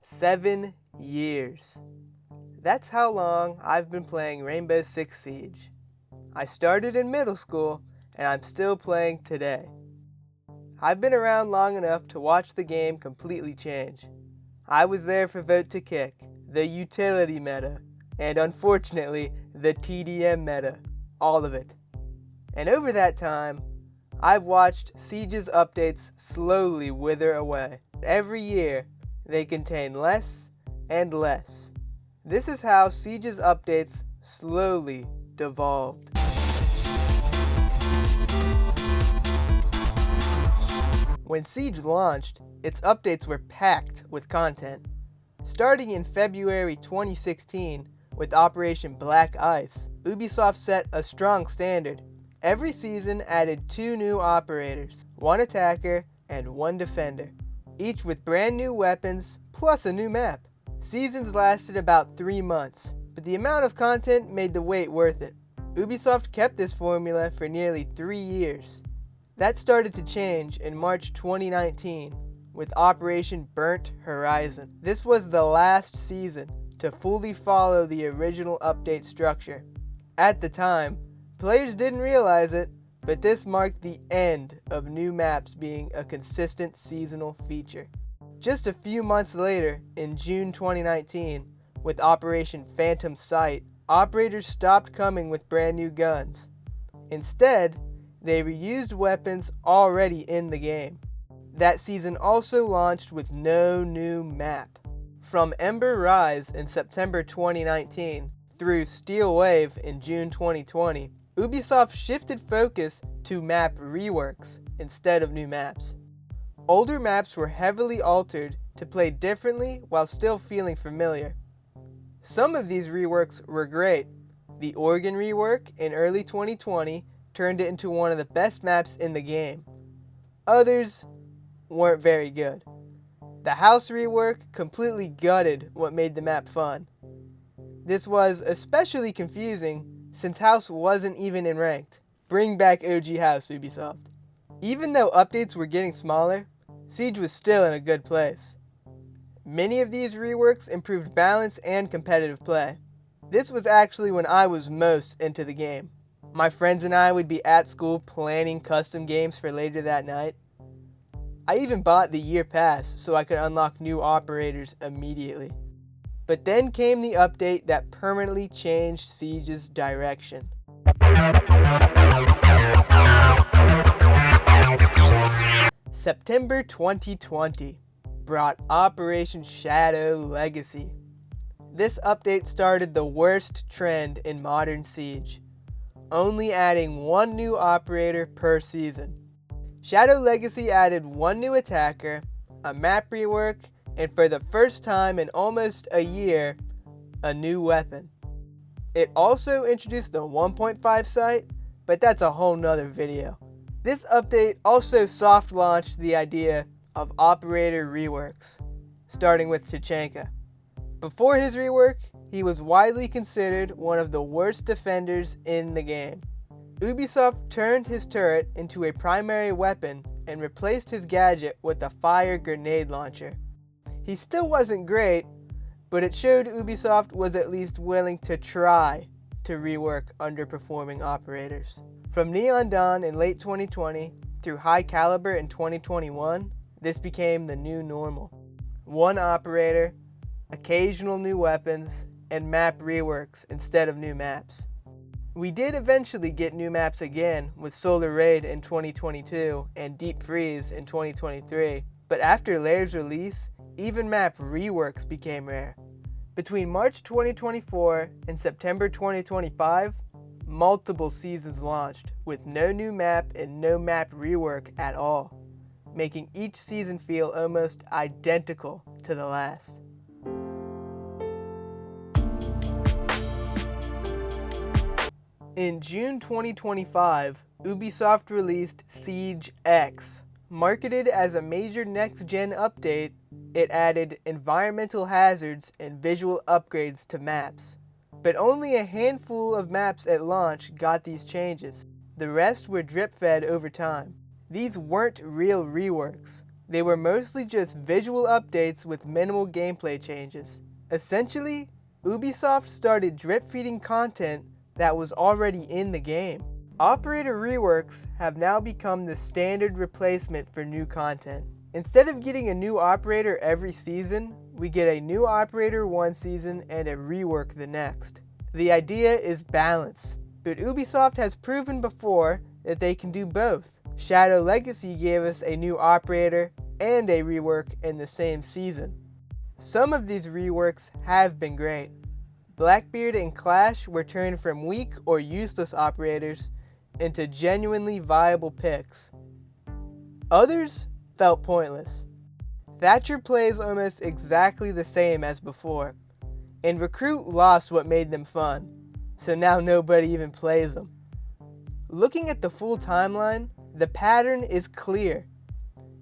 7 years. That's how long I've been playing Rainbow Six Siege. I started in middle school, and I'm still playing today. I've been around long enough to watch the game completely change. I was there for Vote to Kick, the utility meta, and unfortunately, the TDM meta. All of it. And over that time, I've watched Siege's updates slowly wither away. Every year, they contain less and less. This is how Siege's updates slowly devolved. When Siege launched, its updates were packed with content. Starting in February 2016 with Operation Black Ice, Ubisoft set a strong standard. Every season added 2 new operators, 1 attacker and 1 defender, each with brand new weapons plus a new map. Seasons lasted about 3 months, but the amount of content made the wait worth it. Ubisoft kept this formula for nearly 3 years. That started to change in March 2019 with Operation Burnt Horizon. This was the last season to fully follow the original update structure. At the time, players didn't realize it, but this marked the end of new maps being a consistent seasonal feature. Just a few months later, in June 2019, with Operation Phantom Sight, operators stopped coming with brand new guns. Instead, they reused weapons already in the game. That season also launched with no new map. From Ember Rise in September 2019 through Steel Wave in June 2020, Ubisoft shifted focus to map reworks instead of new maps. Older maps were heavily altered to play differently while still feeling familiar. Some of these reworks were great. The Oregon rework in early 2020 turned it into one of the best maps in the game. Others weren't very good. The House rework completely gutted what made the map fun. This was especially confusing since House wasn't even in ranked. Bring back OG House, Ubisoft. Even though updates were getting smaller, Siege was still in a good place. Many of these reworks improved balance and competitive play. This was actually when I was most into the game. My friends and I would be at school planning custom games for later that night. I even bought the year pass so I could unlock new operators immediately. But then came the update that permanently changed Siege's direction. September 2020 brought Operation Shadow Legacy. This update started the worst trend in modern Siege, only adding 1 new operator per season. Shadow Legacy added 1 new attacker, a map rework, and for the first time in almost a year, a new weapon. It also introduced the 1.5 sight, but that's a whole nother video. This update also soft launched the idea of operator reworks, starting with Tachanka. Before his rework, he was widely considered one of the worst defenders in the game. Ubisoft turned his turret into a primary weapon and replaced his gadget with a fire grenade launcher. He still wasn't great, but it showed Ubisoft was at least willing to try to rework underperforming operators. From Neon Dawn in late 2020 through High Caliber in 2021, this became the new normal. 1 operator, occasional new weapons, and map reworks instead of new maps. We did eventually get new maps again with Solar Raid in 2022 and Deep Freeze in 2023, but after Lair's release, even map reworks became rare. Between March 2024 and September 2025, multiple seasons launched with no new map and no map rework at all, making each season feel almost identical to the last. In June 2025, Ubisoft released Siege X. Marketed as a major next-gen update, it added environmental hazards and visual upgrades to maps. But only a handful of maps at launch got these changes. The rest were drip-fed over time. These weren't real reworks. They were mostly just visual updates with minimal gameplay changes. Essentially, Ubisoft started drip-feeding content that was already in the game. Operator reworks have now become the standard replacement for new content. Instead of getting a new operator every season, we get a new operator one season and a rework the next. The idea is balance, but Ubisoft has proven before that they can do both. Shadow Legacy gave us a new operator and a rework in the same season. Some of these reworks have been great. Blackbeard and Clash were turned from weak or useless operators into genuinely viable picks. Others felt pointless. Thatcher plays almost exactly the same as before, and Recruit lost what made them fun, so now nobody even plays them. Looking at the full timeline, the pattern is clear.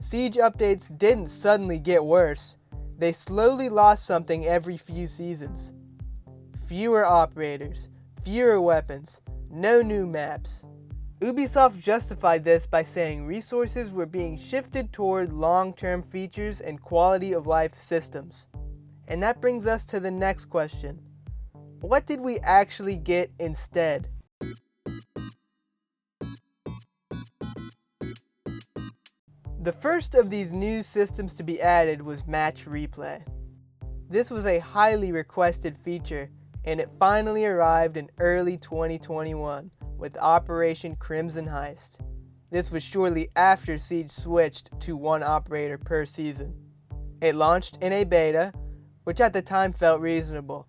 Siege updates didn't suddenly get worse, they slowly lost something every few seasons. Fewer operators, fewer weapons, no new maps. Ubisoft justified this by saying resources were being shifted toward long-term features and quality of life systems. And that brings us to the next question. What did we actually get instead? The first of these new systems to be added was Match Replay. This was a highly requested feature, and it finally arrived in early 2021 with Operation Crimson Heist. This was shortly after Siege switched to one operator per season. It launched in a beta, which at the time felt reasonable.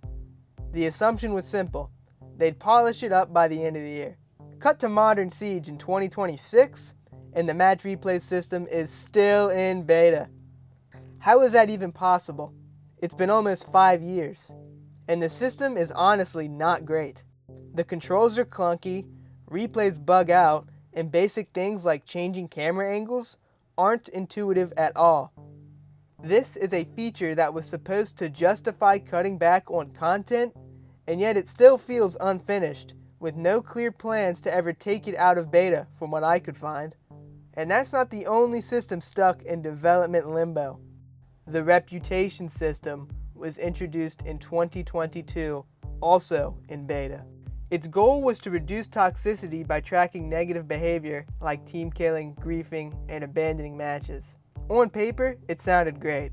The assumption was simple: they'd polish it up by the end of the year. Cut to modern Siege in 2026, and the Match Replay system is still in beta. How is that even possible? It's been almost 5 years, and the system is honestly not great. The controls are clunky, replays bug out, and basic things like changing camera angles aren't intuitive at all. This is a feature that was supposed to justify cutting back on content, and yet it still feels unfinished, with no clear plans to ever take it out of beta from what I could find. And that's not the only system stuck in development limbo. The Reputation system was introduced in 2022, also in beta. Its goal was to reduce toxicity by tracking negative behavior like team killing, griefing, and abandoning matches. On paper, it sounded great.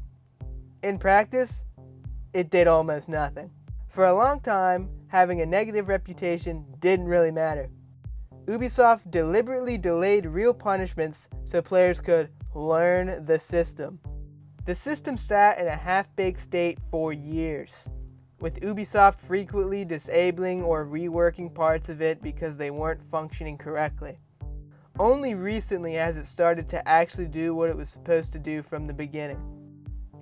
In practice, it did almost nothing. For a long time, having a negative reputation didn't really matter. Ubisoft deliberately delayed real punishments so players could learn the system. The system sat in a half-baked state for years, with Ubisoft frequently disabling or reworking parts of it because they weren't functioning correctly. Only recently has it started to actually do what it was supposed to do from the beginning.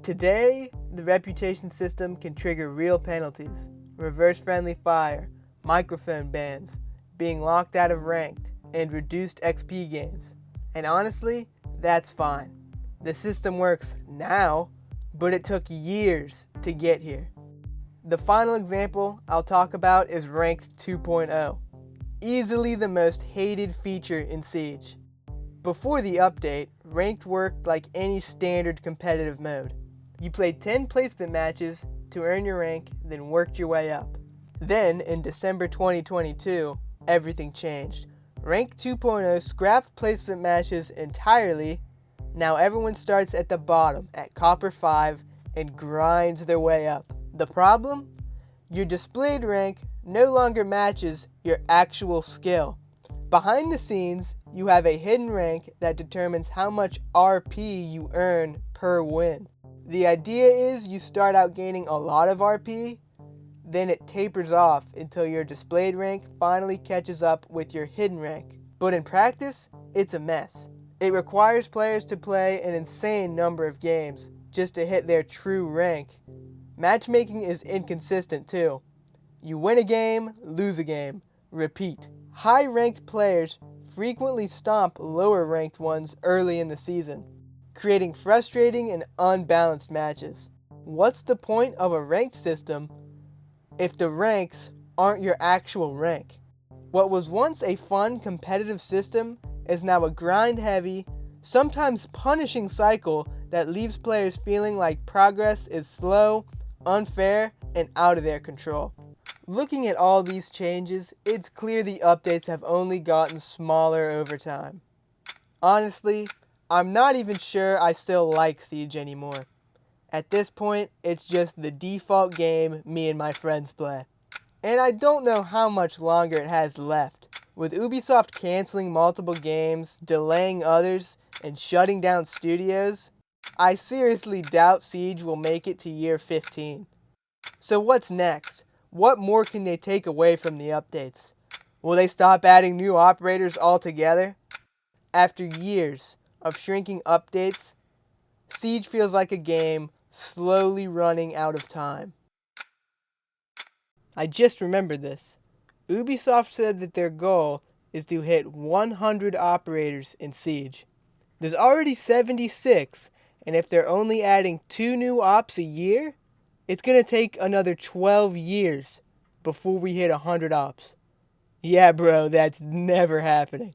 Today, the Reputation system can trigger real penalties: reverse friendly fire, microphone bans, being locked out of ranked, and reduced XP gains. And honestly, that's fine. The system works now, but it took years to get here. The final example I'll talk about is Ranked 2.0, easily the most hated feature in Siege. Before the update, Ranked worked like any standard competitive mode. You played 10 placement matches to earn your rank, then worked your way up. Then, in December 2022, everything changed. Rank 2.0 scrapped placement matches entirely. Now everyone starts at the bottom at Copper 5 and grinds their way up. The problem? Your displayed rank no longer matches your actual skill. Behind the scenes, you have a hidden rank that determines how much RP you earn per win. The idea is you start out gaining a lot of RP, then it tapers off until your displayed rank finally catches up with your hidden rank. But in practice, it's a mess. It requires players to play an insane number of games just to hit their true rank. Matchmaking is inconsistent too. You win a game, lose a game, repeat. High-ranked players frequently stomp lower-ranked ones early in the season, creating frustrating and unbalanced matches. What's the point of a ranked system if the ranks aren't your actual rank? What was once a fun competitive system is now a grind-heavy, sometimes punishing cycle that leaves players feeling like progress is slow, unfair, and out of their control. Looking at all these changes, it's clear the updates have only gotten smaller over time. Honestly, I'm not even sure I still like Siege anymore. At this point, it's just the default game me and my friends play. And I don't know how much longer it has left. With Ubisoft canceling multiple games, delaying others, and shutting down studios, I seriously doubt Siege will make it to year 15. So what's next? What more can they take away from the updates? Will they stop adding new operators altogether? After years of shrinking updates, Siege feels like a game slowly running out of time. I just remembered this. Ubisoft said that their goal is to hit 100 operators in Siege. There's already 76, and if they're only adding 2 new ops a year, it's going to take another 12 years before we hit 100 ops. Yeah, bro, that's never happening.